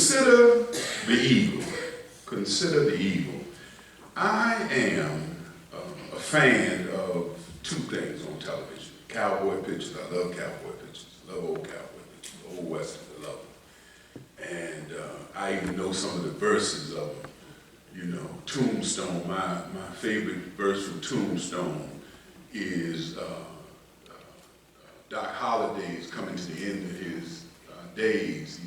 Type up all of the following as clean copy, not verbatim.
consider the eagle. Consider the eagle. I am a fan of two things on television. Cowboy pictures. I love cowboy pictures. I love old cowboy pictures. Old westerns. I love them. And I even know some of the verses of them. You know, Tombstone. My favorite verse from Tombstone is Doc Holliday is coming to the end of his days.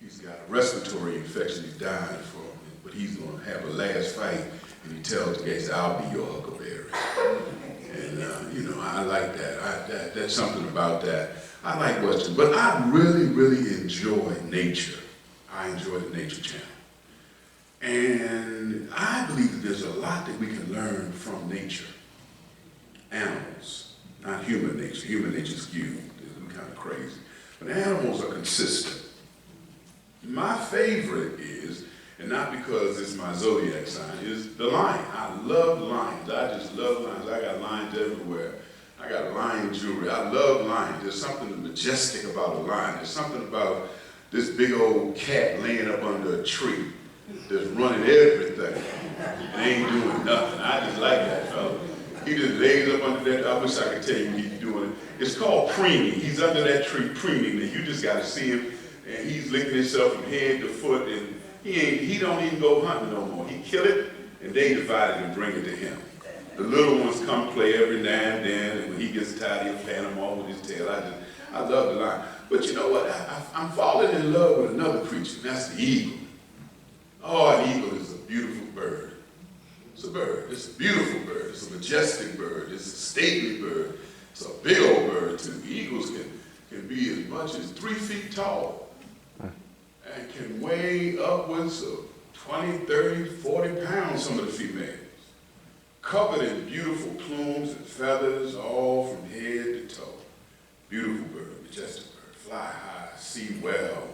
He's got a respiratory infection. He's dying from it, but he's going to have a last fight, and he tells the guys, "I'll be your huckleberry." And you know, I like that. That's something about that. I like Western, but I really, really enjoy nature. I enjoy the Nature Channel, and I believe that there's a lot that we can learn from nature. Animals, not human nature. Human nature's skewed. It's kind of crazy, but animals are consistent. My favorite is, and not because it's my zodiac sign, is the lion. I love lions. I just love lions. I got lions everywhere. I got lion jewelry. I love lions. There's something majestic about a lion. There's something about this big old cat laying up under a tree that's running everything and ain't doing nothing. I just like that fella. He just lays up under that. I wish I could tell you what he's doing. It's called preening. He's under that tree preening, and you just got to see him. And he's licking himself from head to foot, and he don't even go hunting no more. He kill it, and they divide it and bring it to him. The little ones come play every now and then, and when he gets tired, he'll fan them off with his tail. I love the lion. But you know what? I'm falling in love with another creature, and that's the eagle. Oh, an eagle is a beautiful bird. It's a bird. It's a beautiful bird. It's a majestic bird. It's a stately bird. It's a big old bird, too. Eagles can be as much as 3 feet tall. And can weigh upwards of 20, 30, 40 pounds, some of the females. Covered in beautiful plumes and feathers, all from head to toe. Beautiful bird, majestic bird, fly high, see well.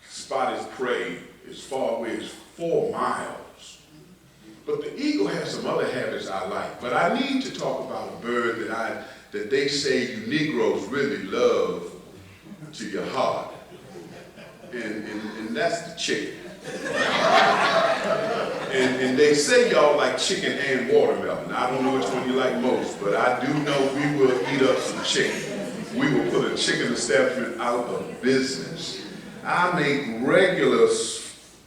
Spot its prey as far away as 4 miles. But the eagle has some other habits I like. But I need to talk about a bird that they say you Negroes really love to your heart. And that's the chicken. and they say y'all like chicken and watermelon. I don't know which one you like most, but I do know we will eat up some chicken. We will put a chicken establishment out of business. I make regular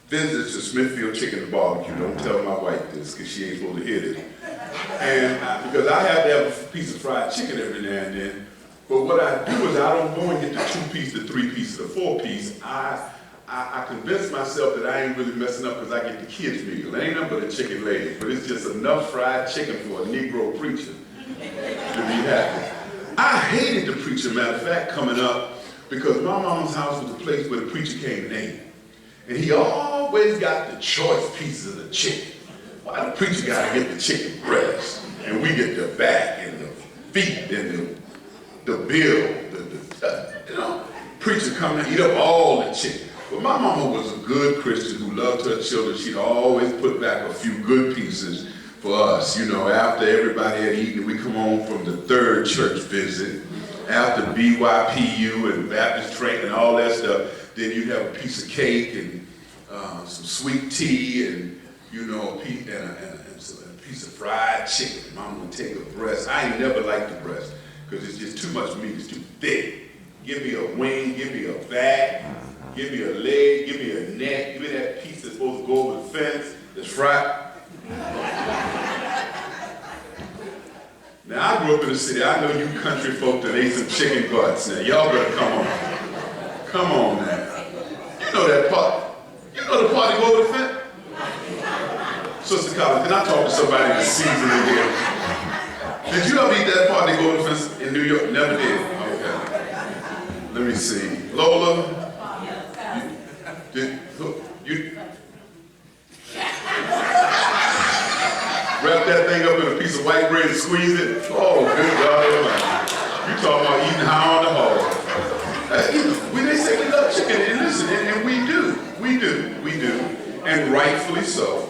visits to Smithfield Chicken and Barbecue. Don't tell my wife this, because she ain't supposed to hear this. And because I have to have a piece of fried chicken every now and then. But what I do is I don't go and get the 2-piece, the 3-piece, the 4-piece. I convince myself that I ain't really messing up because I get the kids' meal. It ain't nothing but a chicken leg, but it's just enough fried chicken for a Negro preacher to be happy. I hated the preacher, matter of fact, coming up, because my mama's house was the place where the preacher came and ate. And he always got the choice pieces of the chicken. Why the preacher got to get the chicken breast, and we get the back and the feet and the bill, you know, preacher come and eat up all the chicken. But my mama was a good Christian who loved her children. She'd always put back a few good pieces for us. You know, after everybody had eaten, we come home from the 3rd church visit, after BYPU and Baptist training and all that stuff, then you'd have a piece of cake and some sweet tea and, you know, a piece of fried chicken. Mama would take a breast. I ain't never liked the breast, because it's just too much meat, it's too thick. Give me a wing, give me a back, give me a leg, give me a neck, give me that piece that's supposed to go over the fence that's fried. Now, I grew up in the city. I know you country folk that ate some chicken butts. Now, y'all better come on. Come on now. You know that part. You know the part that go over the fence? Sister Collins, can I talk to somebody that's seasoned in here? Did you ever eat that part that go over the fence in New York? Never did. Okay. Let me see. Lola? You wrap that thing up in a piece of white bread and squeeze it? Oh, good God Almighty. You talking about eating high on the hog. When they say we love chicken, and listen, and we do. And rightfully so,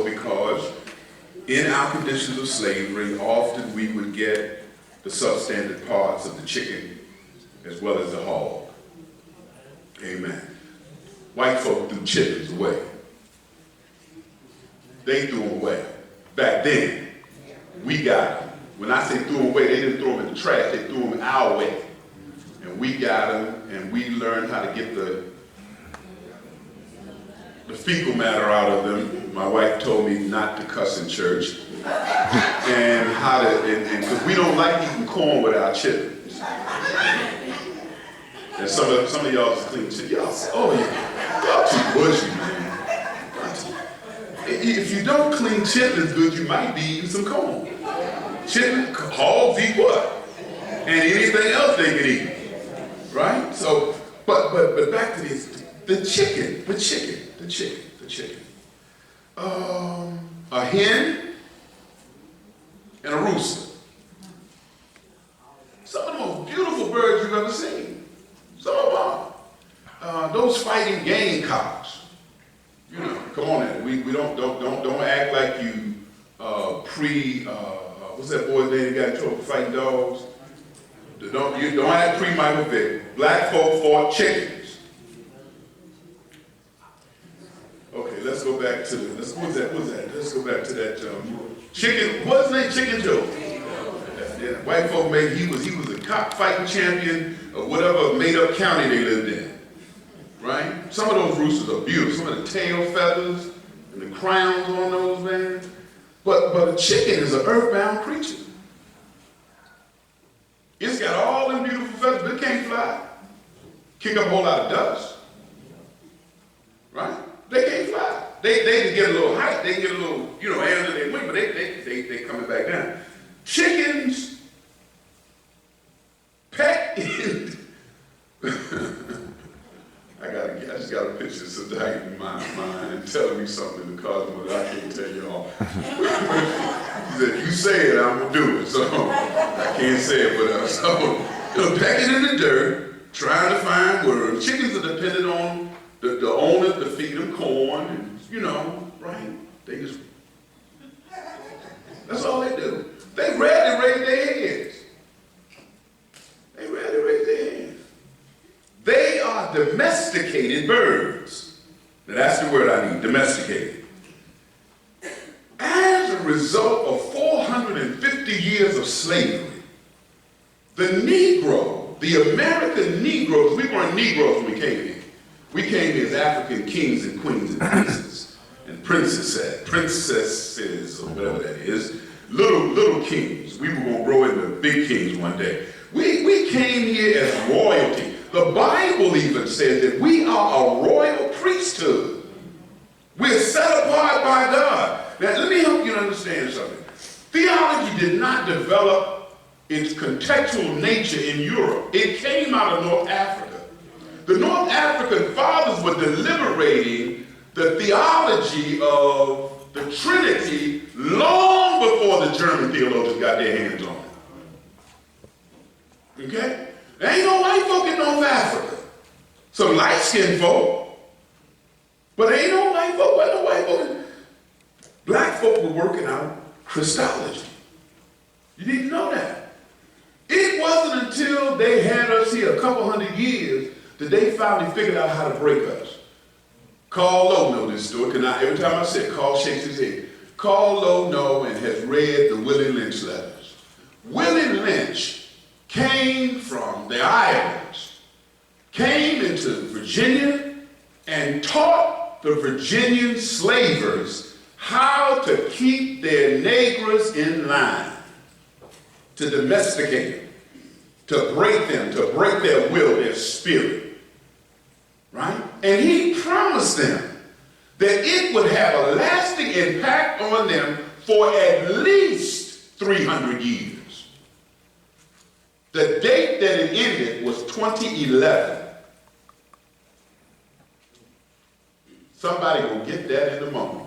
because in our conditions of slavery, often we would get the substandard parts of the chicken as well as the hog. Amen. White folk threw chickens away. They threw them away. Back then, we got them. When I say threw them away, they didn't throw them in the trash, they threw them our way. And we got them, and we learned how to get the fecal matter out of them. My wife told me not to cuss in church. And how to, and because we don't like eating corn with our chitlins. And some of y'all just clean chitlins. Y'all too bushy, man. If you don't clean chitlins good, you might be eating some corn. Chitlins, hogs eat what? And anything else they can eat. Right? So, but back to this, the chicken. A hen and a rooster. Some of the most beautiful birds you've ever seen. Some of them. Those fighting gamecocks. You know, come on in. We don't act like you what's that boy's name got in trouble for fighting dogs? Don't act pre-Michael Vick. Black folk fought chickens. Okay, let's go back to let's go back to that chicken. What's his name? Chicken Joe. Yeah, white folk he was a cockfighting champion of whatever made-up county they lived in. Right? Some of those roosters are beautiful. Some of the tail feathers and the crowns on those, man. But a chicken is an earthbound creature. It's got all them beautiful feathers, but it can't fly. Kick up a whole lot of dust. Right? They can't fly. They can get a little height, they can get a little, air under their wing, but they coming back down. Chickens peck in I just got a picture of Sadai in my mind telling me something in the cosmos that I can't tell you all. He said, you say it, I'm going to do it. So I can't say it, but pecking in the dirt, trying to find worms. Chickens are dependent on the owner to feed them corn, and right? They just, that's all they do. They rarely raise their heads. They are domesticated birds. Now that's the word I need, domesticated. As a result of 450 years of slavery, the Negro, the American Negroes, we weren't Negroes when we came here. We came here as African kings and queens and princesses, or whatever that is, little kings. We were going to grow into big kings one day. We came here as royalty. The Bible even says that we are a royal priesthood. We're set apart by God. Now, let me help you understand something. Theology did not develop its contextual nature in Europe. It came out of North Africa. The North African fathers were deliberating the theology of the Trinity long before the German theologians got their hands on it. Okay? There ain't no white folk in North Africa. Some light-skinned folk. But there ain't no white folk. Black folk were working out Christology. You didn't know that. It wasn't until they had us here a couple hundred years that they finally figured out how to break us. Carl Lowe knows this story, because every time I say it, Carl shakes his head. Carl Lowe knows and has read the Willie Lynch letters. Willie Lynch came from the islands, came into Virginia, and taught the Virginian slavers how to keep their negroes in line, to domesticate them, to break them, to break their will, their spirit, right? And he promised them that it would have a lasting impact on them for at least 300 years. The date that it ended was 2011. Somebody will get that in a moment.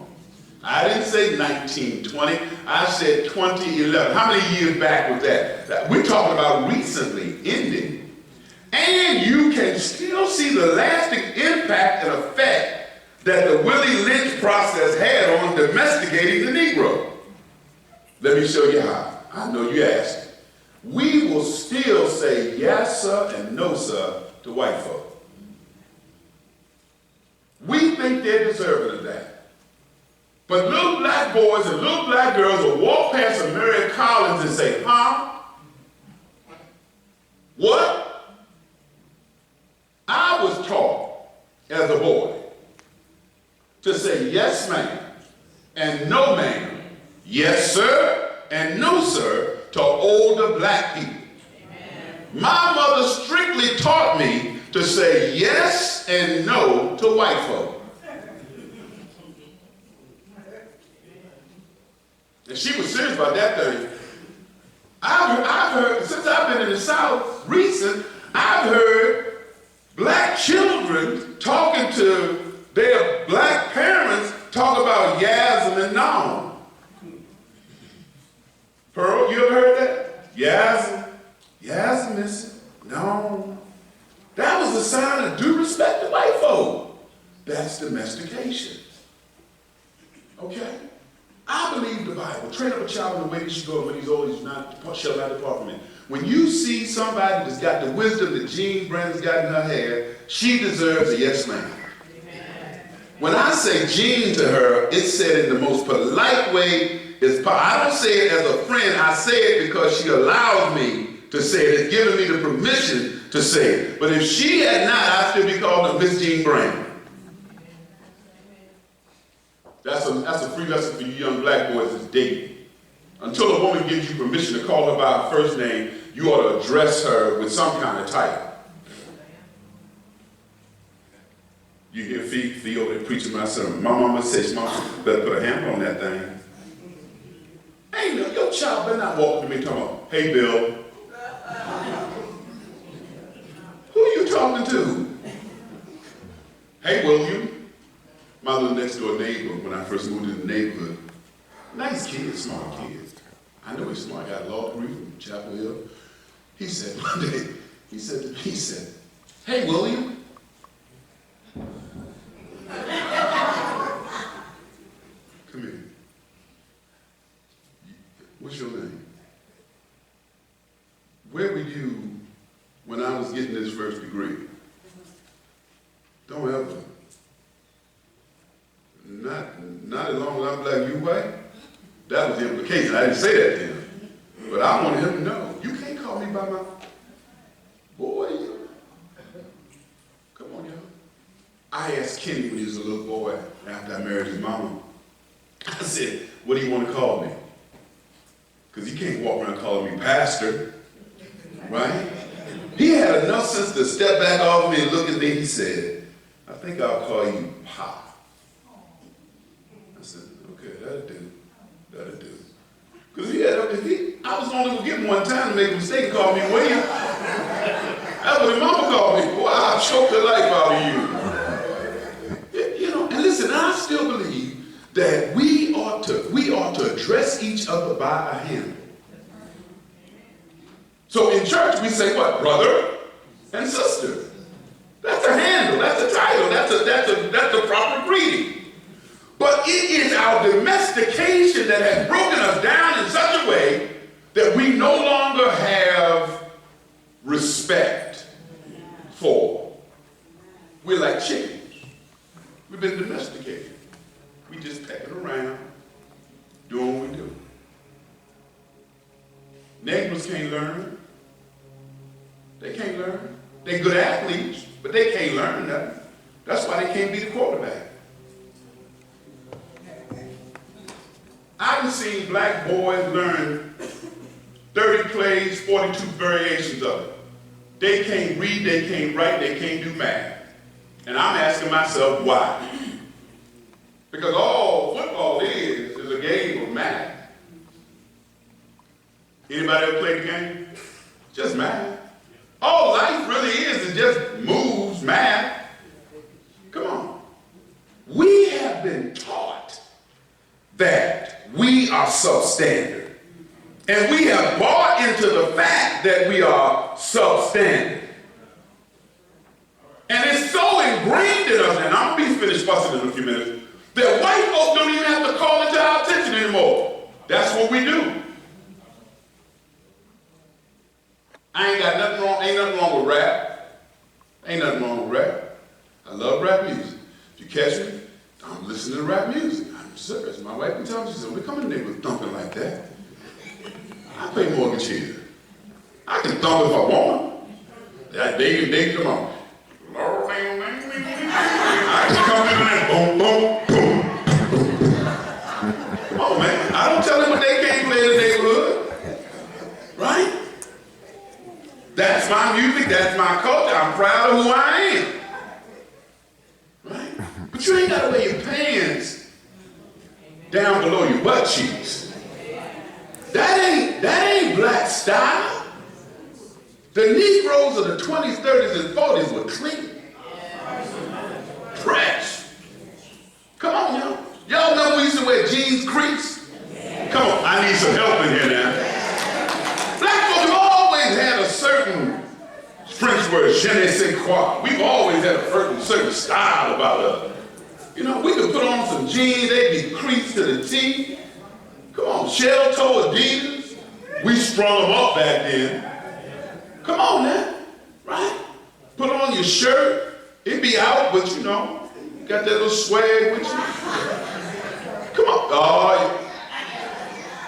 I didn't say 1920, I said 2011. How many years back was that? We're talking about recently ending. And you can still see the lasting impact and effect that the Willie Lynch process had on domesticating the Negro. Let me show you how. I know you asked. we will still say yes, sir, and no, sir, to white folk. We think they're deserving of that. But little black boys and little black girls will walk past a Mary Collins and say, huh? What? I was taught as a boy to say yes, ma'am, and no, ma'am, yes, sir, and no, sir, to older black people. Amen. My mother strictly taught me to say yes and no to white folk. And she was serious about that thing. I've heard, since I've been in the South recent, I've heard black children talking to their black parents talk about yasm and nom. Pearl, you ever heard that? Yasm, missing, nom. That was a sign of due respect to white folk. That's domestication. Okay? I believe the Bible. Train up a child in the way he should go, and when he's old, shall not depart from it. When you see somebody that's got the wisdom that Jean Brandon's got in her hair, she deserves a yes, ma'am. When I say Jean to her, it's said in the most polite way. I don't say it as a friend. I say it because she allows me to say it. It's given me the permission to say it. But if she had not, I'd still be called her Miss Jean Brandon. That's a free lesson for you young black boys that's dating. Until a woman gives you permission to call her by her first name, you ought to address her with some kind of title. You hear Fee over there preaching my sermon. My mama says, "Mama, better put a hammer on that thing." Ain't no, your child better not walk up to me talking about, "Hey, Bill." Who are you talking to? "Hey, William." My little next door neighbor, when I first moved in the neighborhood, nice kid, smart kid. I know he's smart, got a law degree from Chapel Hill. He said one day, he said, "Hey, William." Come here. What's your name? Where were you when I was getting this first degree? Don't ever. Not as long as I'm black, you white. That was the implication. I didn't say that to him. But I wanted him to know, you can't call me by my boy. Come on, y'all. I asked Kenny when he was a little boy after I married his mama. I said, "What do you want to call me?" Because he can't walk around calling me pastor, right? He had enough sense to step back off of me and look at me. He said, "I think I'll call you Pop." I said, "Okay, that'll do. Because I was only going to give him one time to make a mistake and call me William. That's what his mama called me. Boy, I'll choke the life out of you. You know, and listen, I still believe that we ought to address each other by a handle. So in church we say what? Brother and sister. That's a handle, that's a title, that's a proper greeting. But it is our domestication that has broken us down in such a way that we no longer have respect for. We're like chickens. We've been domesticated. We just pecking around, doing what we do. Neighbors can't learn. They can't learn. They're good athletes, but they can't learn nothing. That's why they can't be the quarterback. I've seen black boys learn 30 plays, 42 variations of it. They can't read, they can't write, they can't do math. And I'm asking myself why. Because all football is a game of math. Anybody ever played the game? Just math. All life really is just moves, math. Come on. We have been taught that we are substandard. And we have bought into the fact that we are substandard. And it's so ingrained in us, and I'm going to be finished fussing in a few minutes, that white folks don't even have to call it to our attention anymore. That's what we do. I love rap music. If you catch me, I'm listening to rap music. I'm serious. My wife can tell me, she said, we come in there with thumping like that. I pay mortgage here. I can thump if I want. They come on. I just come in there, boom, boom, boom, boom. Come on, man. I don't tell them what they can't play in the neighborhood. Right? That's my music, that's my culture. I'm proud of who I am. Right? But you ain't gotta wear your pants down below your butt cheeks. That ain't black style. The Negroes of the 20s, 30s, and 40s were clean. Fresh. Come on, y'all. Y'all know we used to wear jeans crease? Come on, I need some help in here now. Black folks have always had a certain French word, je ne sais quoi. We've always had a certain style about us. You know, we could put on some jeans, they'd be creased to the T. Come on, shell toe Adidas. We sprung them up back then. Come on now, right? Put on your shirt, it'd be out, but you know, got that little swag with you. Come on. Oh,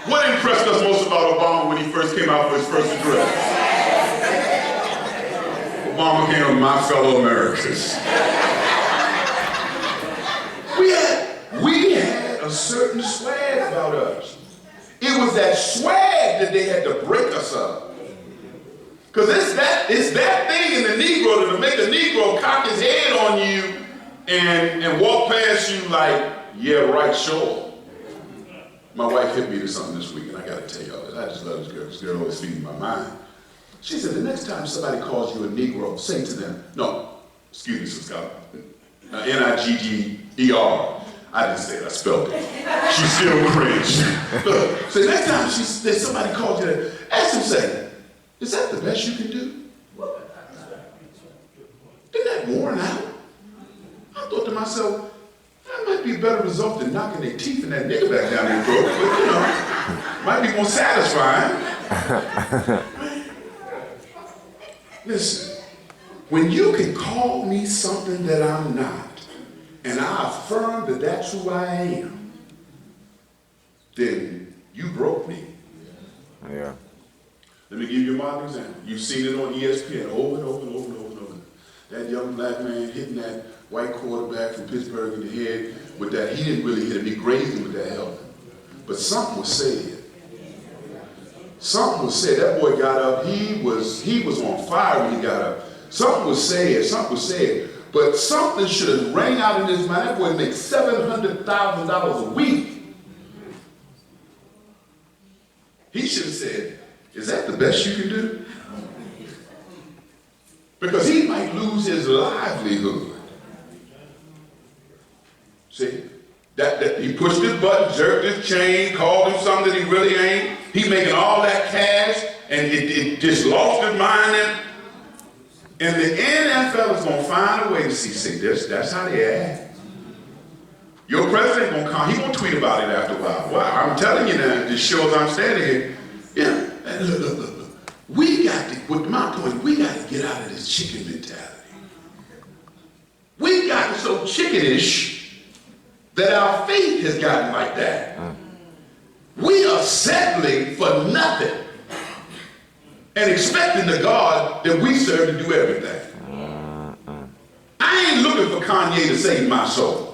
what impressed us most about Obama when he first came out for his first address? Obama came with my fellow Americans. We had a certain swag about us. It was that swag that they had to break us up. Because it's that thing in the Negro that'll make a Negro cock his head on you and walk past you like, yeah, right, sure. My wife hit me to something this week, and I got to tell y'all this. I just love this girl. This girl always feeding my mind. She said, the next time somebody calls you a Negro, say to them, no, excuse me, Sister Scott, Nigger. I didn't say it, I spelled it. She still cringed. Look, so next time somebody calls you that, ask them, say, is that the best you can do? Isn't that worn out? I thought to myself, that might be a better result than knocking their teeth in that nigger back down their throat, but you know, might be more satisfying. Listen, when you can call me something that I'm not, and I affirm that that's who I am, then you broke me. Yeah. Let me give you a modern example. You've seen it on ESPN over and over and over and over and over. That young black man hitting that white quarterback from Pittsburgh in the head with that. He didn't really hit him. He grazed him with that helmet. But something was said. Something was said. That boy got up. He was on fire when he got up. Something was said. Something was said. But something should have rang out in his mind. That boy makes $700,000 a week. He should have said, is that the best you can do? Because he might lose his livelihood. See? That he pushed his button, jerked his chain, called him something that he really ain't. He making all that cash, and it just lost his mind. And the NFL is going to find a way to see that's how they act. Your president going to come, he going to tweet about it after a while. Wow, I'm telling you now, this shows I'm standing here. Yeah, and look. We got to, with my point, we got to get out of this chicken mentality. We gotten so chickenish that our faith has gotten like that. We are settling for nothing and expecting the God that we serve to do everything. I ain't looking for Kanye to save my soul.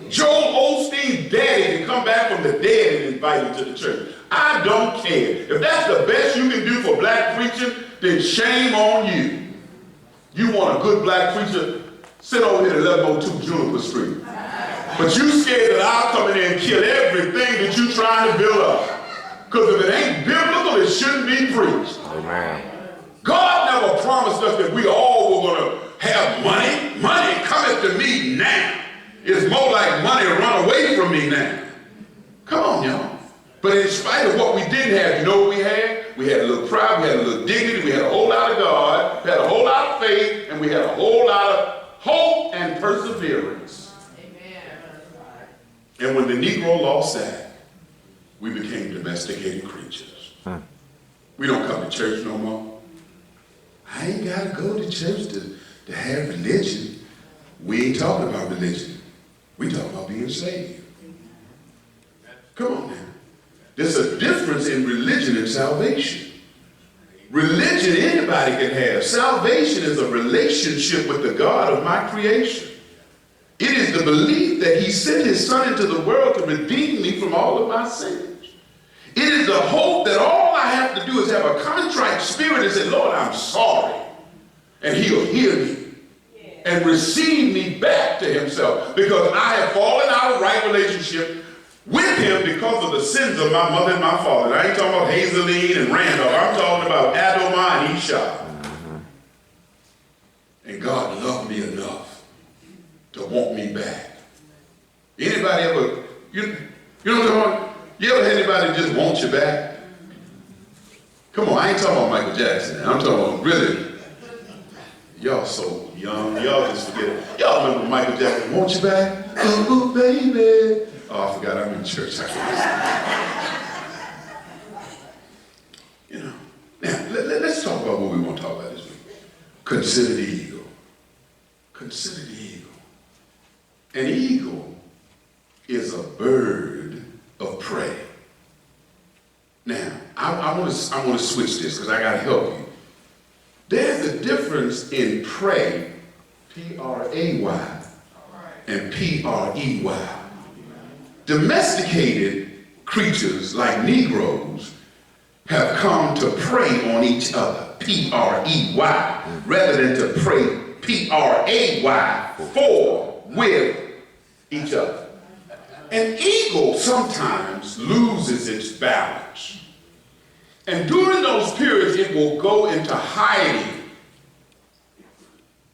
Joel Osteen's daddy can come back from the dead and invite him to the church. I don't care. If that's the best you can do for black preaching, then shame on you. You want a good black preacher, sit over here at 1102 Juniper Street. But you scared that I'll come in there and kill everything that you trying to build up. Because if it ain't biblical, it shouldn't be preached. Amen. God never promised us that we all were going to have money. Money cometh to me now. It's more like money run away from me now. Come on, y'all. But in spite of what we didn't have, you know what we had? We had a little pride, we had a little dignity, we had a whole lot of God, we had a whole lot of faith, and we had a whole lot of hope and perseverance. Amen. And when the Negro lost that, we became domesticated creatures. We don't come to church no more. I ain't got to go to church to have religion. We ain't talking about religion. We talking about being saved. Come on now. There's a difference in religion and salvation. Religion anybody can have. Salvation is a relationship with the God of my creation. It is the belief that he sent his son into the world to redeem me from all of my sins. It is a hope that all I have to do is have a contrite spirit and say, Lord, I'm sorry. And he'll hear me and receive me back to himself, because I have fallen out of right relationship with him because of the sins of my mother and my father. And I ain't talking about Hazeline and Randolph. I'm talking about Adonai and Isha. And God loved me enough to want me back. Anybody ever, you know what I'm talking about? You ever had anybody just want you back? Come on, I ain't talking about Michael Jackson. I'm talking about really. Y'all so young. Y'all just forget it. Y'all remember Michael Jackson, want you back? Oh, baby. Oh, I forgot I'm in church. You know. Now, let's talk about what we want to talk about this week. Consider the eagle. Consider the eagle. An eagle is a bird of prey. Now, I want to switch this because I got to help you. There's a difference in prey, P-R-A-Y, and P-R-E-Y. Domesticated creatures like Negroes have come to prey on each other, P-R-E-Y, rather than to prey, P-R-A-Y, for, with each other. An eagle sometimes loses its balance. And during those periods, it will go into hiding.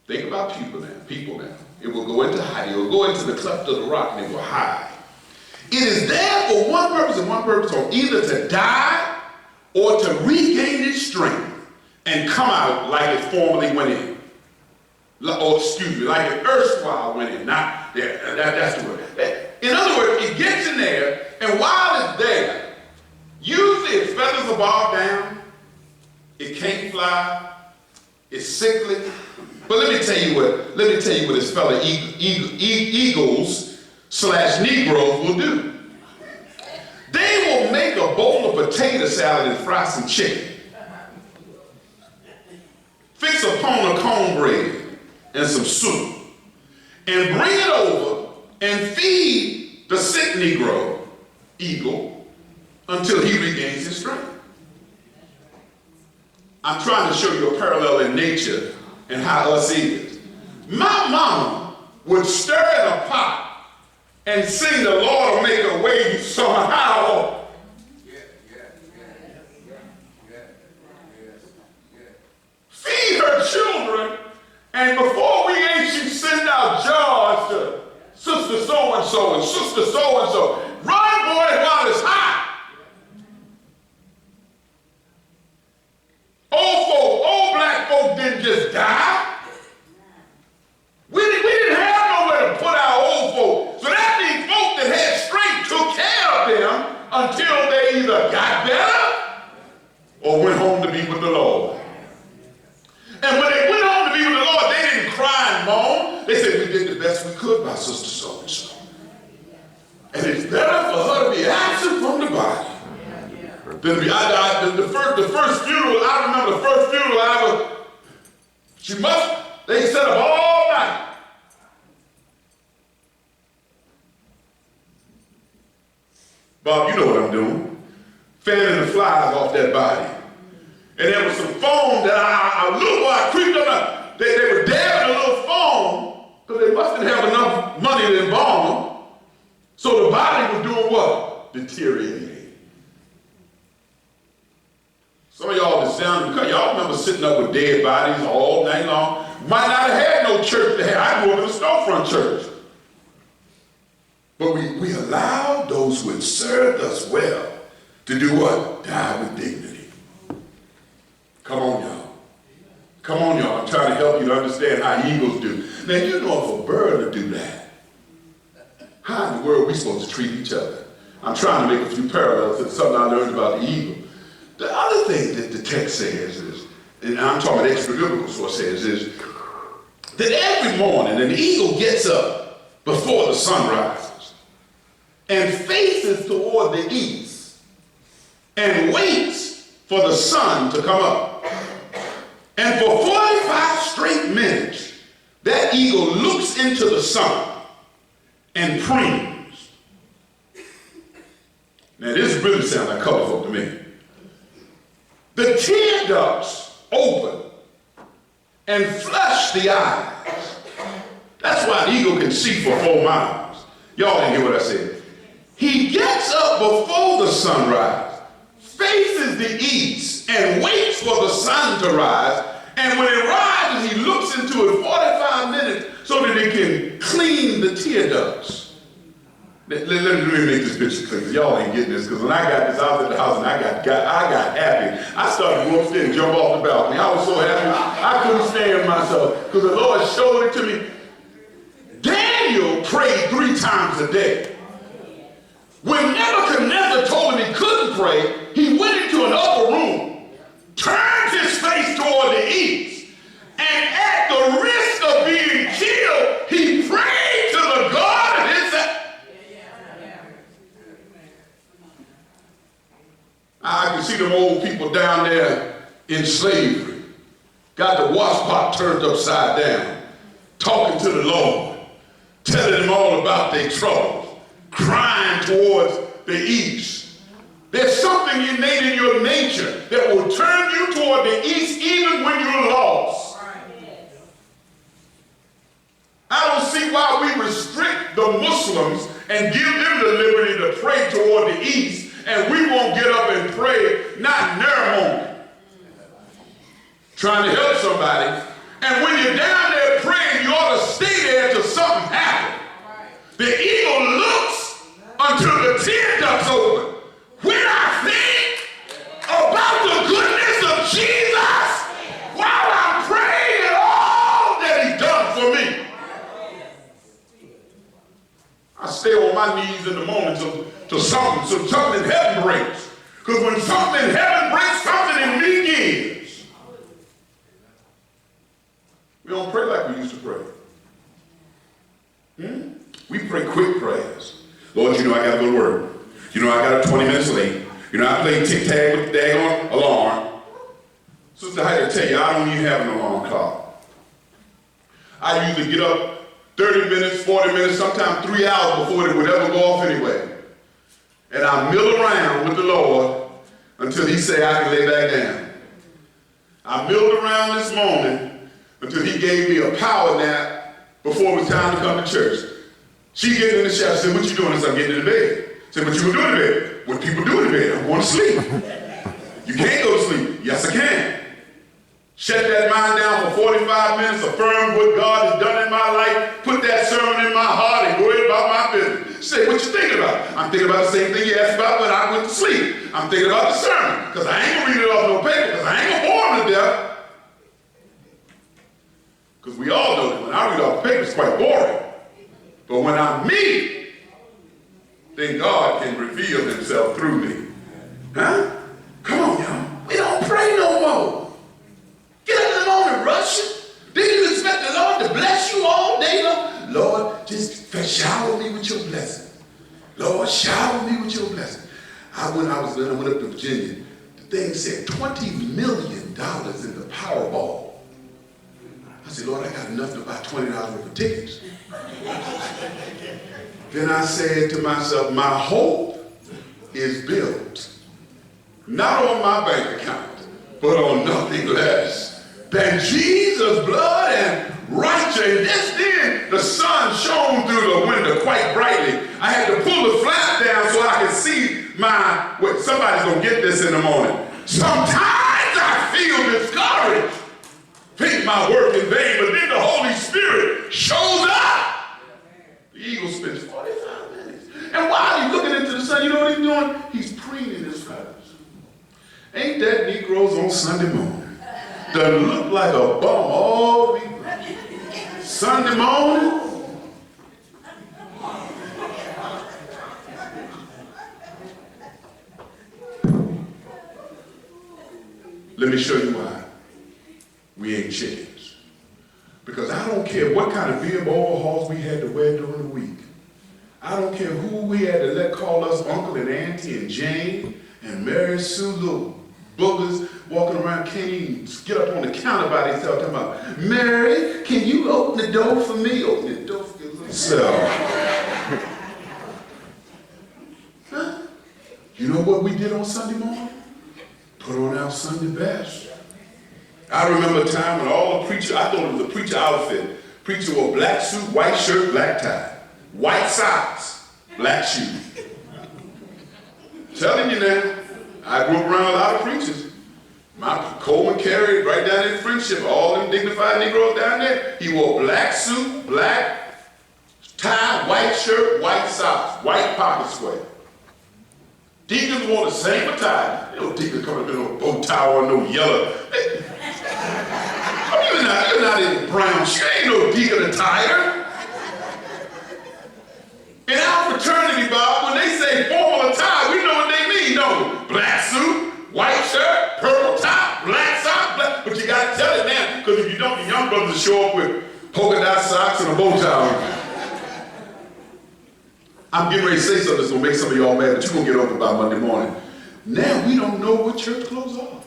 Think about people now. It will go into hiding. It will go into the cleft of the rock and it will hide. It is there for one purpose and one purpose only, either to die or to regain its strength and come out like it formerly went in. Like it erstwhile went in. That's the word. In other words, it gets in there, and while it's there, usually its feathers are bobbed down, it can't fly, it's sickly. But let me tell you what this fellow eagles / Negroes will do. They will make a bowl of potato salad and fry some chicken. Fix a pound of cornbread and some soup. And bring it over and feed the sick Negro eagle until he regains his strength. I'm trying to show you a parallel in nature and how us is. My mama would stir in a pot and sing "The Lord will make a way somehow." Feed her children, and before we ate, she'd send out jars to Sister so-and-so and Sister so-and-so. Run, boy, while it's hot. Old black folk didn't just die. We didn't have nowhere to put our old folk. So that means folk that had strength took care of them until they either got better or went home to be with the Lord. And when they went home to be with the Lord, they didn't cry and moan. They said, we did the best we could by Sister so-and-so. And it's better for her to be absent from the body. The first funeral, I remember the first funeral I ever, they set up all night. Bob, you know what I'm doing. Fanning the flies off that body. And there was some foam that I creeped up. They were dabbing a little foam because they mustn't have enough money to embalm them. So the body was doing what? Deteriorating. Some of y'all is down because y'all remember sitting up with dead bodies all night long. Might not have had no church to have. I grew up in a storefront church. But we allowed those who had served us well to do what? Die with dignity. Come on, y'all. Come on, y'all. I'm trying to help you to understand how eagles do. Now, you know if a bird would do that, how in the world are we supposed to treat each other? I'm trying to make a few parallels to something I learned about the eagle. The other thing that the text says is, and I'm talking about extra biblical source says, is that every morning an eagle gets up before the sun rises and faces toward the east and waits for the sun to come up. And for 45 straight minutes, that eagle looks into the sun and preens. Now this really sounds like colorful to me. The tear ducts open and flush the eyes. That's why an eagle can see for 4 miles. Y'all didn't hear what I said. He gets up before the sunrise, faces the east, and waits for the sun to rise. And when it rises, he looks into it 45 minutes so that he can clean the tear ducts. Let me make this picture clear. Y'all ain't getting this, because when I got this, I was at the house and I got happy. I started to go upstairs and jump off the balcony. I was so happy. I couldn't stand myself because the Lord showed it to me. Daniel prayed 3 times a day. When Nebuchadnezzar told him he couldn't pray, he went into an upper room, turned his face toward the east, and at the risk of being killed, he prayed to the God of his heaven. I can see them old people down there in slavery, got the wash pot turned upside down, talking to the Lord, telling him all about their troubles, crying towards the east. There's something innate in your nature that will turn you toward the east even when you're lost. I don't see why we restrict the Muslims and give them the liberty to pray toward the east, and we won't get up and pray, not in their moment, trying to help somebody. And when you're down there praying, you ought to stay there till something happens. The eagle looks until the tear ducts open. When I think about the goodness of Jesus while I'm praying and all that he's done for me, I stay on my knees in the moment till something in heaven breaks. Because when something in heaven breaks, something in me gives. We don't pray like we used to pray. We pray quick prayers. Lord, you know I got to go to work. You know I got up 20 minutes late. You know I played tic-tac with the daggone alarm. Sister Heidi, I tell you, I don't even have an alarm clock. I usually get up 30 minutes, 40 minutes, sometimes 3 hours before it would ever go off anyway. And I mill around with the Lord until he say I can lay back down. I milled around this morning until he gave me a power nap before it was time to come to church. She getting in the shower, said, what you doing? I said, I'm getting in the bed. I said, what you doing in bed? What people do in bed? I'm going to sleep. You can't go to sleep. Yes, I can. Shut that mind down for 45 minutes, affirm what God has done in my life, put that sermon in my heart, and go ahead about my business. Say, what you thinking about? I'm thinking about the same thing you asked about when I went to sleep. I'm thinking about the sermon, because I ain't going to read it off no paper, because I ain't going to bore them to death. Because we all know that when I read off the paper, it's quite boring. But when I'm me, then God can reveal himself through me. Huh? Come on, y'all. We don't pray no more. Get up in the morning, rushing. Then you expect the Lord to bless you all day long? Lord, just shower me with your blessing. Lord, shower me with your blessing. I went up to Virginia. The thing said $20 million in the Powerball. I said, Lord, I got enough to buy $20 worth of tickets. Then I said to myself, my hope is built not on my bank account, but on nothing less than Jesus' blood and righteousness. Then the sun shone through the window quite brightly. I had to pull the flap down so I could see somebody's going to get this in the morning. Sometimes I feel discouraged, think my work in vain, but then the Holy Spirit shows up. The eagle spends 45 minutes. And while he's looking into the sun, you know what he's doing? He's preening his feathers. Ain't that Negroes on Sunday morning? Doesn't look like a bum all week. Sunday morning. Let me show you why we ain't chickens. Because I don't care care what kind of bib overhauls we had to wear during the week. I don't care who we had to let call us Uncle and Auntie and Jane and Mary Sue, little boogers walking around, can't even get up on the counter by themselves talking about, Mary, can you open the door for me? Open the door for your little self. Huh? You know what we did on Sunday morning? Put on our Sunday best. I remember a time when all the preacher, I thought it was a preacher outfit. Preacher wore black suit, white shirt, black tie, white socks, black shoes. Telling you now, I grew up around a lot of preachers. My Coleman carried right down in Friendship, all them dignified Negroes down there. He wore black suit, black tie, white shirt, white socks, white pocket square. Deacons wore the same attire. You know, deacons coming up in no bow tie or no yellow. I mean, you're not in brown shirt. Ain't no deacon attire. In our fraternity, Bob, when they say formal attire, we know what they mean. No, black suit, white shirt, purple top, black sock, black. But you got to tell it now, because if you don't, the young brothers will show up with polka dot socks and a bow tie. I'm getting ready to say something that's going to make some of y'all mad, but you're going to get over by Monday morning. Now we don't know what church clothes are.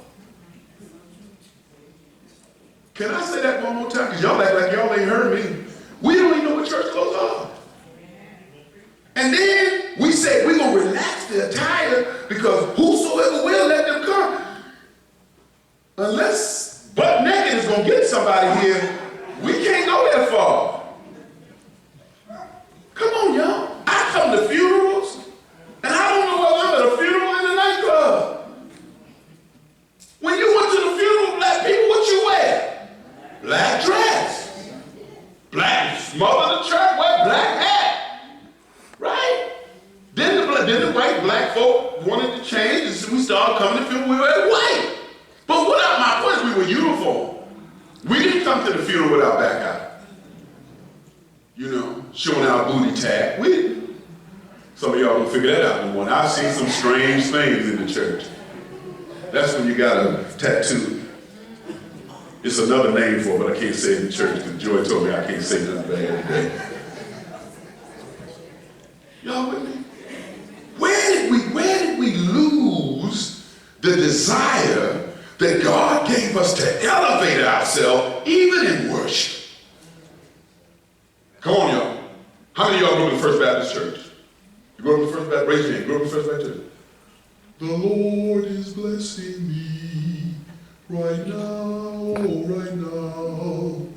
Can I say that one more time? Because y'all act like y'all ain't heard me. We don't even know what church clothes are. And then we say we're going to relax the attire because whosoever will, let them come. Unless butt naked is going to get somebody here, we can't go that far. Come on, y'all. I come to funerals, and I don't know whether I'm at a funeral in a nightclub. When you went to the funeral, black people, what you wear? Black dress. Black, smother the church, wear black hat. Right? Then the white black folk wanted to change, and so we started coming to funeral, we were white. But without my point, we were uniform. We didn't come to the funeral with our back out. You know, showing our booty tag. We didn't. Some of y'all don't figure that out no more. I've seen some strange things in the church. That's when you got a tattoo. It's another name for it, but I can't say it in the church because Joy told me I can't say nothing bad today. Y'all with me? Where did we lose the desire that God gave us to elevate ourselves even in worship? Come on, y'all. How many of y'all go to the First Baptist Church? You go to the First Baptist, raise your hand. Go to the First Baptist Church. The Lord is blessing me right now, right now.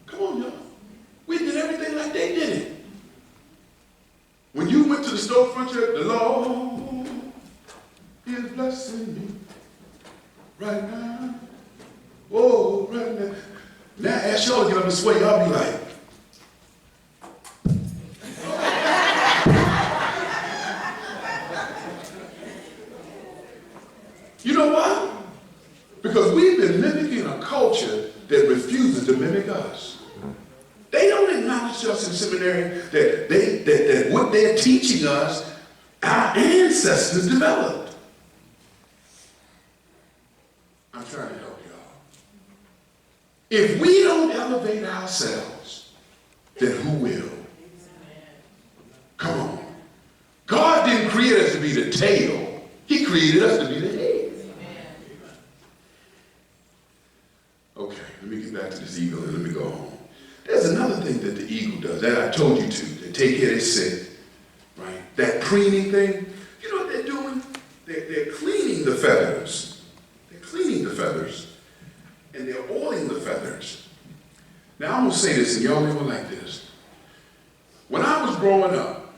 Come on, y'all. We did everything like they did it. When you went to the storefront church, the Lord is blessing me right now. Oh, right now. Now ask y'all to get up and sway, y'all be like, you know why? Because we've been mimicking a culture that refuses to mimic us. They don't acknowledge us in seminary that what they're teaching us, our ancestors developed. I'm trying to help y'all. If we don't elevate ourselves, then who will? Come on. God didn't create us to be the tail. He created us to be the head. Okay, let me get back to this eagle and let me go home. There's another thing that the eagle does that I told you to. They take care of their sick, right? That preening thing. You know what they're doing? They're cleaning the feathers. They're cleaning the feathers. And they're oiling the feathers. Now I'm going to say this, and y'all never like this. When I was growing up,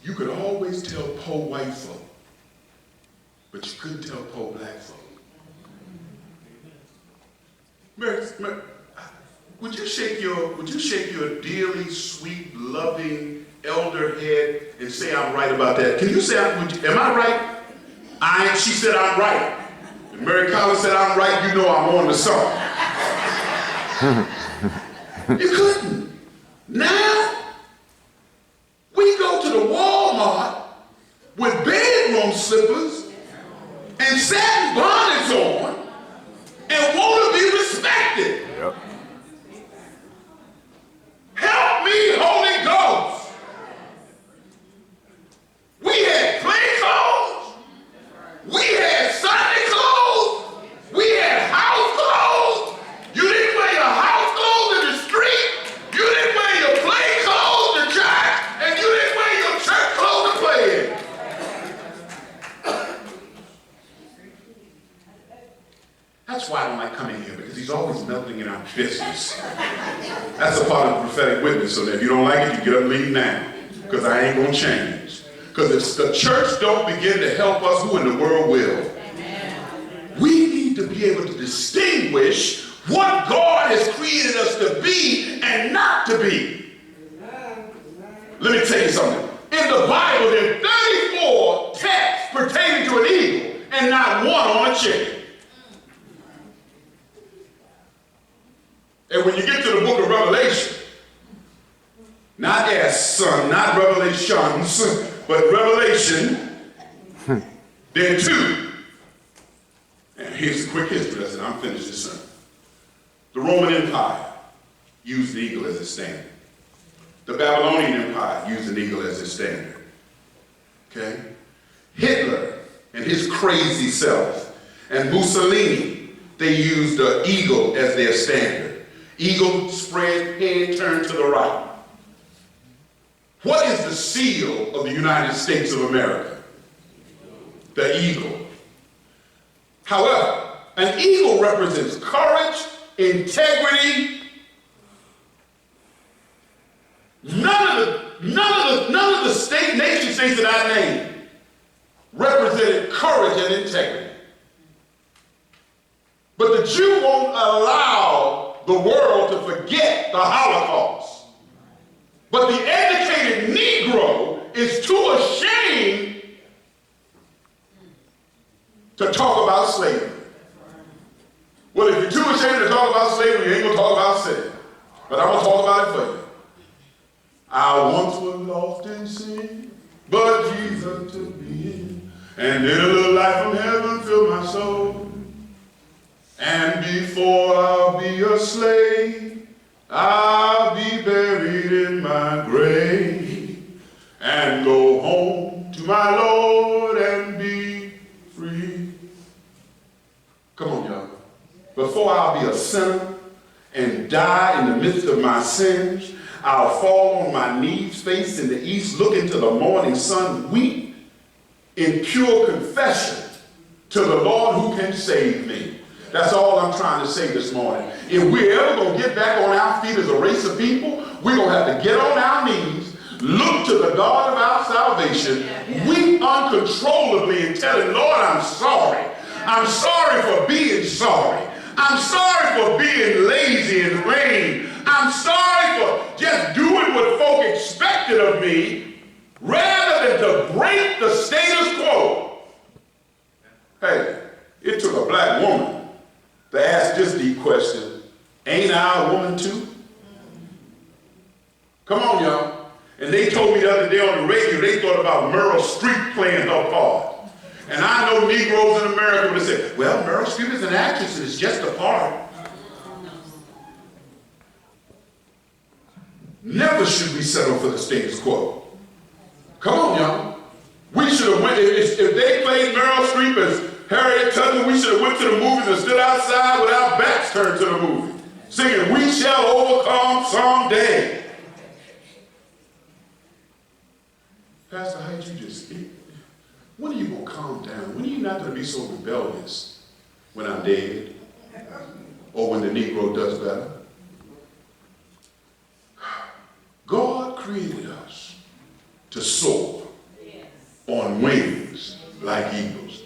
you could always tell po white folk, but you couldn't tell po black folk. Mary, would you shake your dearly sweet, loving elder head and say I'm right about that? Can you say, am I right? She said I'm right. And Mary Collins said I'm right, you know I'm on to something. You couldn't. Now, we go to the Walmart with bedroom slippers and satin bonnets on and want to be respected. Yep. business. That's a part of the prophetic witness. So that if you don't like it, you get up and leave now. Because I ain't going to change. Because if the church don't begin to help us, who in the world will? Amen. We need to be able to distinguish what God has created us to be and not to be. Let me tell you something. In the Bible, there are 34 texts pertaining to an eagle and not one on a chicken. And when you get to the book of Revelation, not S, son, not Revelations, but Revelation, there are 2. And here's a quick history lesson. I'm finished this son. The Roman Empire used the eagle as its standard. The Babylonian Empire used an eagle as its standard. Okay? Hitler and his crazy self and Mussolini, they used the eagle as their standard. Eagle spread, head turned to the right. What is the seal of the United States of America? The eagle. However, an eagle represents courage, integrity. None of the nation states that I named represented courage and integrity. But the Jew won't allow the world to forget the Holocaust. But the educated Negro is too ashamed to talk about slavery. Well, if you're too ashamed to talk about slavery, you ain't going to talk about sin. But I'm going to talk about it for you. I once was lost in sin, but Jesus took me in, and then a little light from heaven filled my soul. And before I'll be a slave, I'll be buried in my grave, and go home to my Lord and be free. Come on, y'all. Before I'll be a sinner and die in the midst of my sins, I'll fall on my knees, face in the east, look into the morning sun, weep in pure confession to the Lord who can save me. That's all I'm trying to say this morning. If we're ever going to get back on our feet as a race of people, we're going to have to get on our knees, look to the God of our salvation, weep uncontrollably and tell him, Lord, I'm sorry. I'm sorry for being sorry. I'm sorry for being lazy and lame. I'm sorry for just doing what folk expected of me rather than to break the status quo. Hey, it took a black woman to ask this deep question, ain't I a woman too? Come on, y'all. And they told me the other day on the radio, they thought about Meryl Streep playing her part. And I know Negroes in America would say, well, Meryl Streep is an actress and it's just a part. Never should we settle for the status quo. Come on, y'all. We should have went, if they played Meryl Streep as Harriet Tubman, we should have went to the movies and stood outside with our backs turned to the movie, singing, we shall overcome someday. Pastor Height, you just speak. When are you going to calm down? When are you not going to be so rebellious? When I'm dead? Or when the Negro does better? God created us to soar on wings like eagles.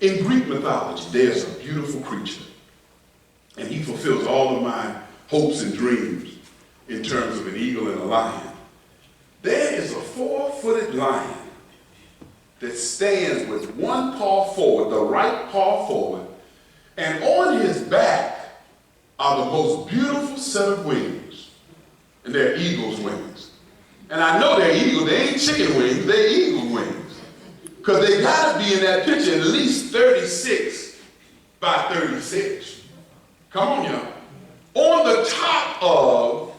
In Greek mythology, there's a beautiful creature, and he fulfills all of my hopes and dreams in terms of an eagle and a lion. There is a 4-footed lion that stands with one paw forward, the right paw forward, and on his back are the most beautiful set of wings. And they're eagle's wings. And I know they're eagle, they ain't chicken wings, they're eagle wings. Because they gotta be in that picture at least 36 by 36. Come on, y'all. On the top of,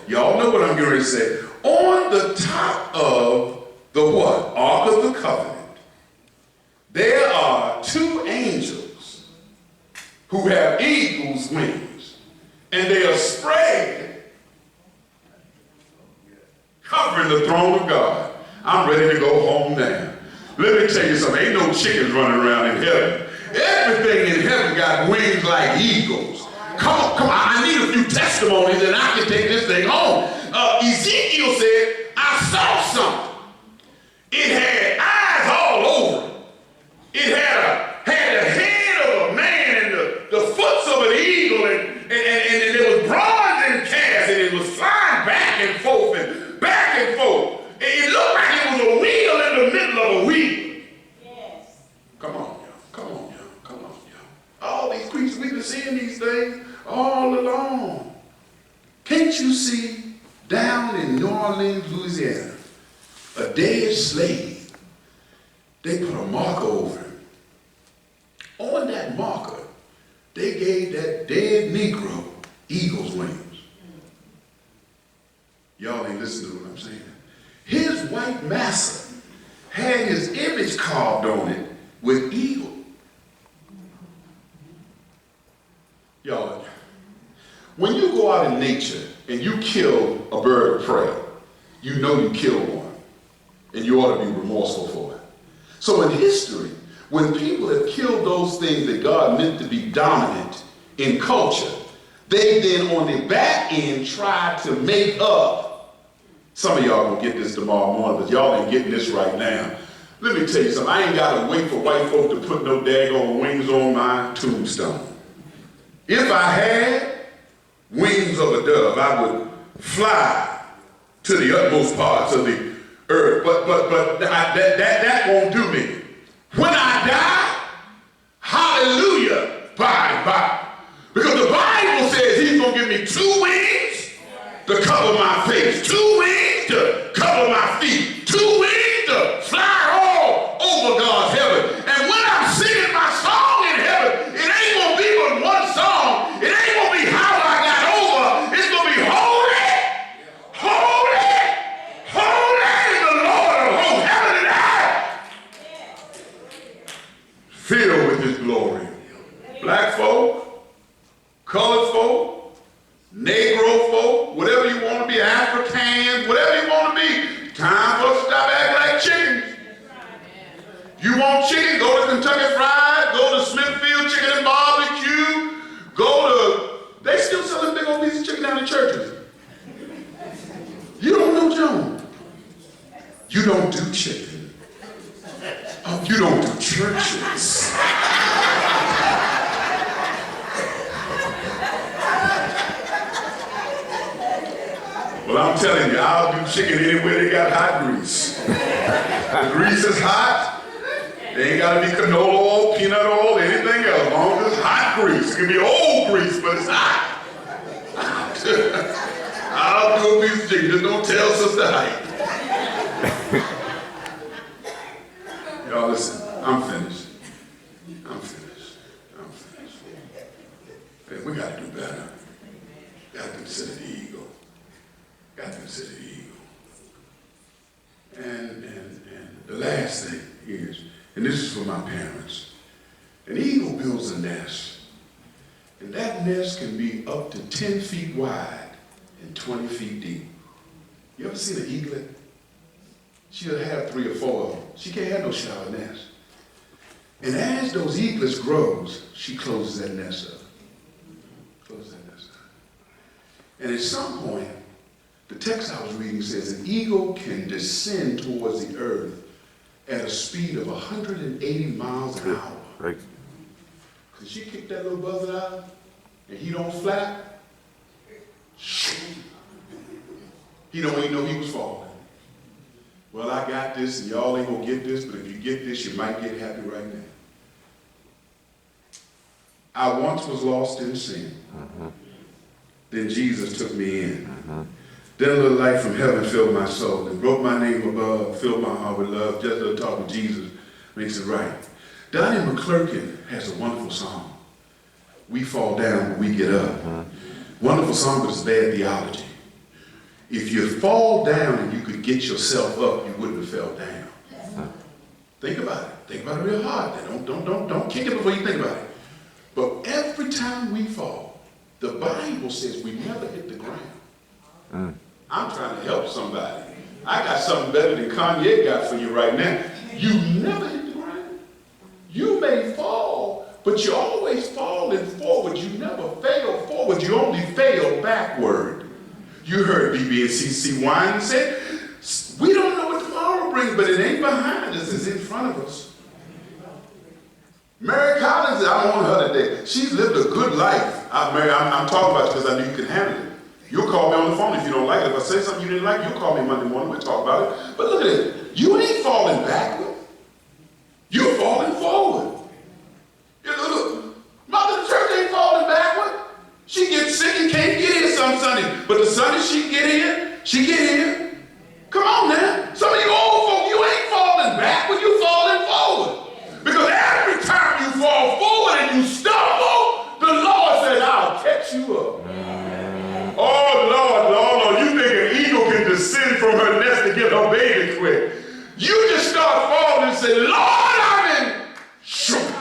y'all know what I'm getting ready to say, on the top of the what? Ark of the Covenant, there are 2 angels who have eagle's wings, and they are spread, covering the throne of God. I'm ready to go home now. Let me tell you something, ain't no chickens running around in heaven. Everything in heaven got wings like eagles. Come on, come on. I need a few testimonies and I can take this thing home. Ezekiel said, I saw something. It had eyes all over it. It had the head of a man and the foots of an eagle, and it was bronze and cast, and it was flying back and forth and back and forth. It looked like it was a wheel in the middle of a wheel. Yes. Come on, y'all. Come on, y'all. Come on, y'all. All these creatures, we've been seeing these things all along. Can't you see down in New Orleans, Louisiana, a dead slave? They put a marker over him. On that marker, they gave that dead Negro eagle's wings. Y'all ain't listening to what I'm saying. His white master had his image carved on it with eagle. Y'all, when you go out in nature and you kill a bird of prey, you know you killed one, and you ought to be remorseful for it. So in history, when people have killed those things that God meant to be dominant in culture, they then on the back end try to make up. Some of y'all will get this tomorrow morning, but y'all ain't getting this right now. Let me tell you something. I ain't got to wait for white folk to put no daggone wings on my tombstone. If I had wings of a dove, I would fly to the utmost parts of the earth. But that won't do me. When I die, hallelujah, bye. Because the Bible says he's going to give me 2 wings to cover my face, 2 wings to cover my feet, 2 wings to fly all over God's heaven. And when I'm singing my song in heaven, it ain't going to be but one song. It ain't going to be how I got over. It's going to be holy, holy, holy is the Lord of hosts, heaven and earth, filled with his glory. Black folk, colored folk, Negro folk, whatever you want to be, Africans, whatever you want to be, time for us to stop acting like chickens. You want chicken, go to Kentucky Fried, go to Smithfield Chicken and Barbecue, they still selling big old pieces of chicken down in churches. You don't know Joan. You don't do chicken. Oh, you don't do churches. Well, I'm telling you, I'll do chicken anywhere they got hot grease. The grease is hot. They ain't got to be canola oil, peanut oil, anything else. As long as it's hot grease. It can be old grease, but it's hot. I'll do a piece of chicken. Just don't tell Sister Height. Y'all listen, I'm finished. Hey, we got to do better. Got to consider the eagle. And the last thing is, and this is for my parents, an eagle builds a nest, and that nest can be up to 10 feet wide and 20 feet deep. You ever seen an eaglet? She'll have 3 or 4 of them. She can't have no shallow nest. And as those eaglets grows, she closes that nest up. And at some point, the text I was reading says an eagle can descend towards the earth at a speed of 180 miles an hour. Right. Cause she kicked that little buzzard out and he don't flap, he don't even know he was falling. Well, I got this and y'all ain't gonna get this, but if you get this, you might get happy right now. I once was lost in sin. Then Jesus took me in. Then a little light from heaven filled my soul and broke my name above, filled my heart with love. Just a little talk with Jesus makes it right. Donnie McClurkin has a wonderful song. We fall down, but we get up. Wonderful song, but it's bad theology. If you fall down and you could get yourself up, you wouldn't have fell down. Think about it. Think about it real hard. Don't kick it before you think about it. But every time we fall, the Bible says we never hit the ground. I'm trying to help somebody. I got something better than Kanye got for you right now. You never hit the ground. You may fall, but you're always falling forward. You never fail forward. You only fail backward. You heard BB and CC Wine say, we don't know what tomorrow brings, but it ain't behind us, it's in front of us. Mary Collins, I'm on her today. She's lived a good life. I'm talking about you because I knew you could handle it. You'll call me on the phone if you don't like it. If I say something you didn't like, you'll call me Monday morning. We'll talk about it. But look at it. You ain't falling backward. You're falling forward. Look, Mother Church ain't falling backward. She gets sick and can't get here some Sunday. But the Sunday she get here. Come on now. Some of you old folk, you ain't falling backward. You falling forward. Because every time you fall forward and you stumble, the Lord says, I'll catch you up. Oh, Lord, you think an eagle can descend from her nest to get her baby quick. You just start falling and say, Lord, I'm in shoot.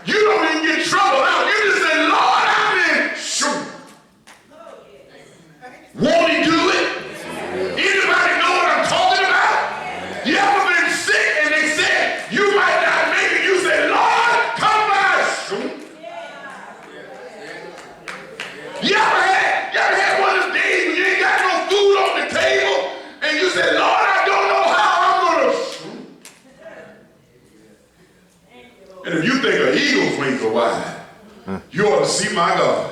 You don't even get trouble out. You just say, Lord, I'm in shoot. Won't he do it? Anybody know what I'm talking about? You ever been sick and they said you might not make it? You say, Lord, come by shoot. You ever had one of those days when you ain't got no food on the table and you say, Lord, I don't know how I'm going to shoot. And if you think an eagle's wings are wide, you ought to see my God.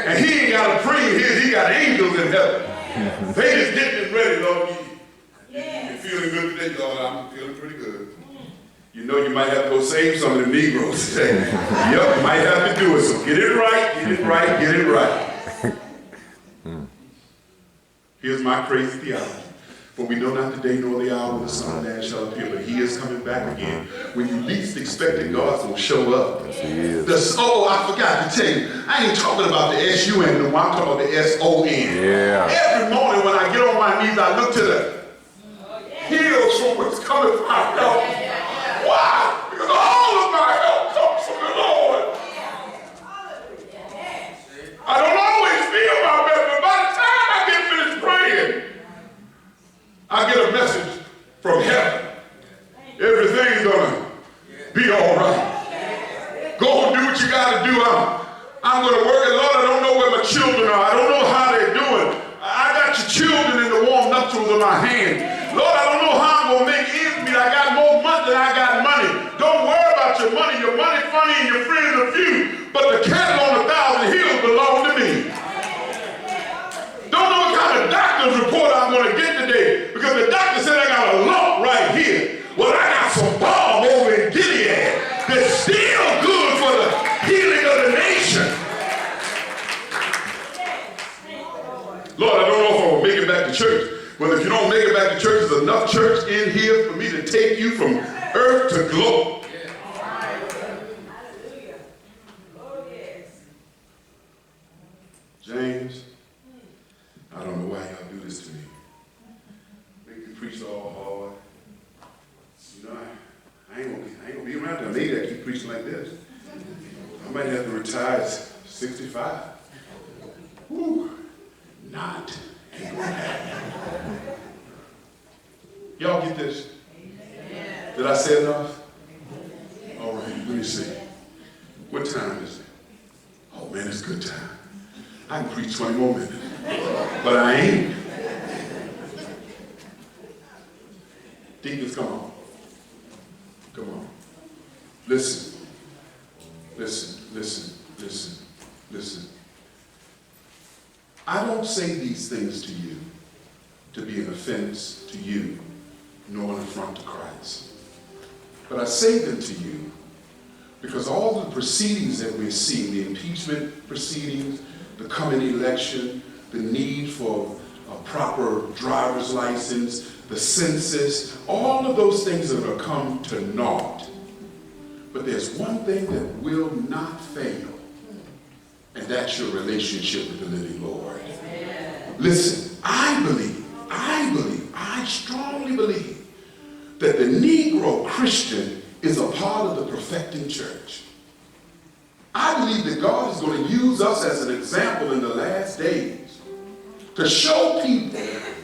And he ain't got a prayer here, he got angels in heaven. They just getting ready, Lord. You feeling good today, Lord? I'm feeling pretty good. You know you might have to go save some of the Negroes today. Yep, you might have to do it. So get it right, get it right, get it right. Here's my crazy theology. For we know not the day nor the hour when the Son of Man shall appear, but he is coming back again. When you least expect it, God's going to show up. Yes, he is. I forgot to tell you, I ain't talking about the S-U-N, no, I'm talking about the S-O-N. Yeah. Every morning when I get on my knees, I look to the hills from what's coming from my help. Why? Because all of my help comes from the Lord. I don't always feel my best, but by the time I get finished praying, I get a message from heaven. Everything's gonna be all right. Go and do what you gotta do. I'm gonna work, and Lord, I don't know where my children are. I don't know how they're doing. I got your children in the warm nuptials of my hand. Lord, I don't know how I'm gonna make ends meet. I got more money than I got money. Don't worry about your money. Your money funny and your friends are few, but the cattle on 1,000 hills belong to me. Don't know what kind of doctor's report I'm going to get today, because the doctor said I got a lump right here. Well, I got some balm over in Gilead that's still good for the healing of the nation. Lord, I don't know if I'm going to make it back to church. Well, if you don't make it back to church, there's enough church in here for me to take you from earth to glory. James, I don't know why y'all do this to me. Make you preach all hard. You know, I ain't gonna be around till maybe I keep preaching like this. I might have to retire at 65. Woo. Not. Ain't gonna happen. Y'all get this? Did I say enough? All right, let me see. What time is it? Oh man, it's good time. I can preach 20 more minutes. But I ain't. Deacons, come on. Come on. Listen. Listen, listen, listen, listen. I don't say these things to you to be an offense to you, nor an affront to Christ. But I say them to you because all the proceedings that we're seeing, the impeachment proceedings, the coming election, the need for a proper driver's license, the census, all of those things are going to come to naught. But there's one thing that will not fail, and that's your relationship with the living Lord. Amen. Listen, I strongly believe that the Negro Christian is a part of the perfecting church. I believe that God is going to use us as an example in the last days to show people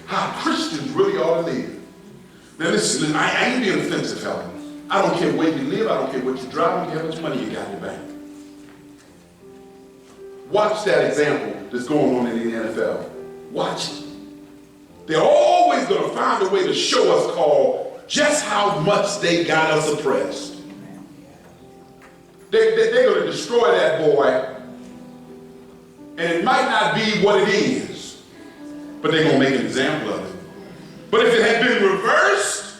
how Christians really ought to live. Now listen, I ain't being offensive, Helen. I don't care where you live. I don't care what you drive. I don't care how much money you got in your bank. Watch that example that's going on in the NFL. Watch it. They're always going to find a way to show us, Carl, just how much they got us oppressed. They're going to destroy that boy, and it might not be what it is, but they're going to make an example of it. But if it had been reversed,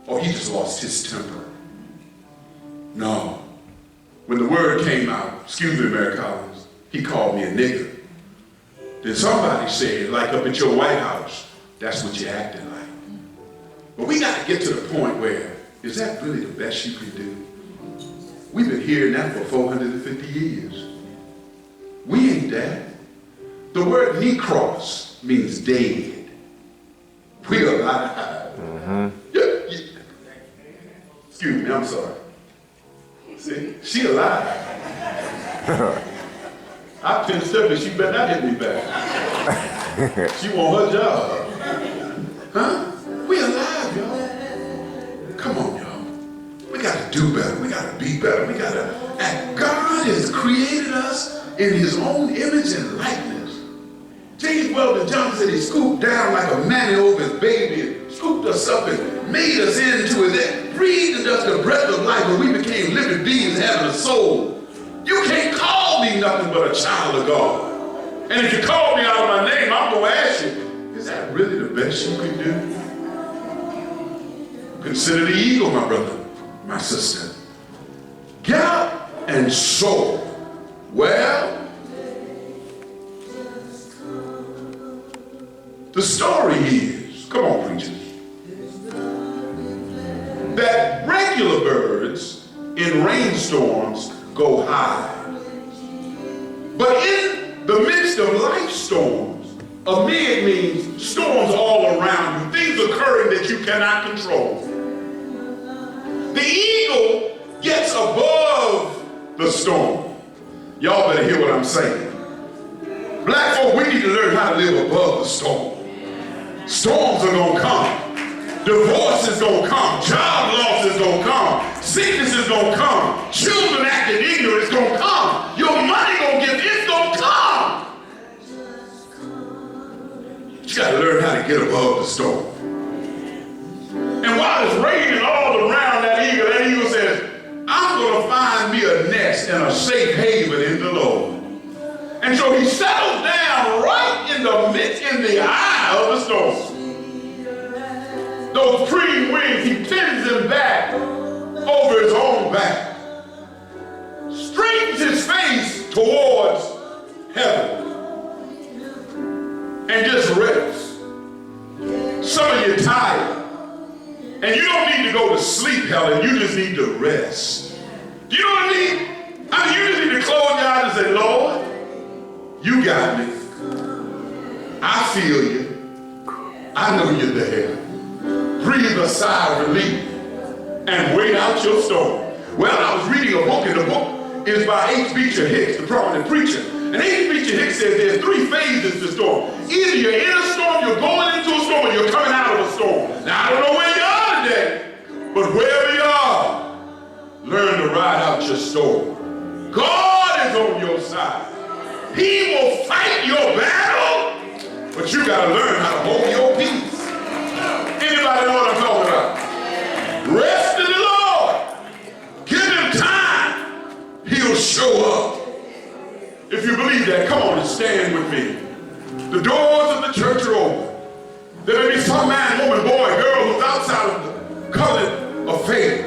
oh, he just lost his temper. No. When the word came out, excuse me, Mary Collins, he called me a nigger. Then somebody said, like up at your White House, that's what you're acting like. But we got to get to the point where, is that really the best you can do? We've been hearing that for 450 years. We ain't that. The word necros means dead. We are alive. Yeah. Excuse me, I'm sorry. See, she alive. I pinched her, but she better not hit me back. She want her job. Huh? We alive, y'all. Come on, y'all. We got to do better. We got to be better. We got to act. God has created us in his own image and likeness. James Weldon Johnson said he scooped down like a mammy over his baby and scooped us up and made us into it, breathed in us the breath of life, and we became living beings having a soul. You can't call me nothing but a child of God. And if you call me out of my name, I'm going to ask you, is that really the best you can do? Consider the eagle, my brother, my sister. Get up and soar. Well, the story is, come on, preachers, that regular birds in rainstorms go high. But in the midst of life storms, amid means storms all around you, things occurring that you cannot control. The eagle gets above the storm. Y'all better hear what I'm saying. Black folk, we need to learn how to live above the storm. Storms are going to come. Divorce is going to come. Job loss is going to come. Sickness is going to come. Children acting ignorant is going to come. Your money going to get, it's going to come. You got to learn how to get above the storm. And while it's raining all around that eagle says, I'm going to find me a nest and a safe haven in the Lord. And so he settles down right in the eye of the storm. Those pretty wings, he pins them back over his own back. Straightens his face towards heaven. And just rests. Some of you are tired. And you don't need to go to sleep, Helen. You just need to rest. You know what I mean? I mean, you just need to close your eyes and say, Lord, you got me. I feel you. I know you're there. Breathe a sigh of relief and wait out your storm. Well, I was reading a book, and the book is by H. Beecher Hicks, the prominent preacher. And H. Beecher Hicks says there's three phases to storm. Either you're in a storm, you're going into a storm, or you're coming out of a storm. Now, I don't know where you are today, but wherever you are, learn to ride out your storm. God is on your side. He will fight your battle, but you got to learn how to hold your peace. Anybody know what I'm talking about? Rest in the Lord. Give him time. He'll show up. If you believe that, come on and stand with me. The doors of the church are open. There may be some man, woman, boy, girl who's outside of the covenant of faith.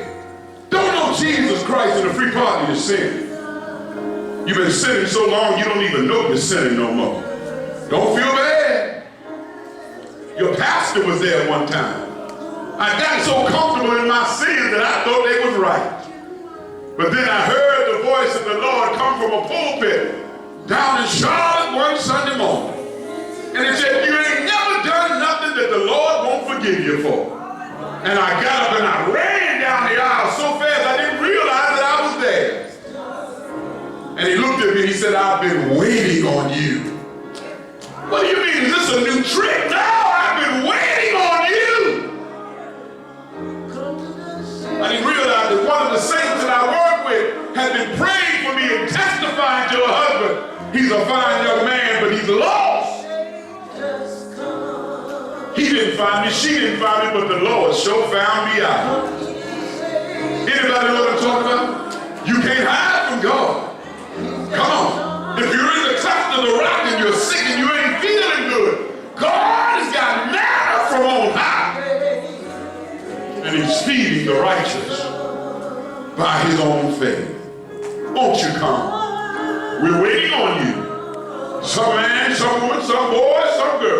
Don't know Jesus Christ in the free pardon of your sin. You've been sinning so long you don't even know you're sinning no more. Don't feel bad. Your pastor was there one time. I got so comfortable in my sins that I thought they was right. But then I heard the voice of the Lord come from a pulpit down in Charlotte one Sunday morning. And it said, you ain't never done nothing that the Lord won't forgive you for. And I got up and I ran down the aisle so fast I didn't realize that I was there. And he looked at me and he said, I've been waiting on you. What do you mean? Is this a new trick? No, I've been waiting on you. He's a fine young man, but he's lost. He didn't find me, she didn't find me, but the Lord sure found me out. Anybody know what I'm talking about? You can't hide from God. Come on. If you're in the cleft of the rock and you're sick and you ain't feeling good, God has got manna from on high. And he's feeding the righteous by his own faith. Won't you come? We're waiting on you. Some man, some woman, some boy, some girl.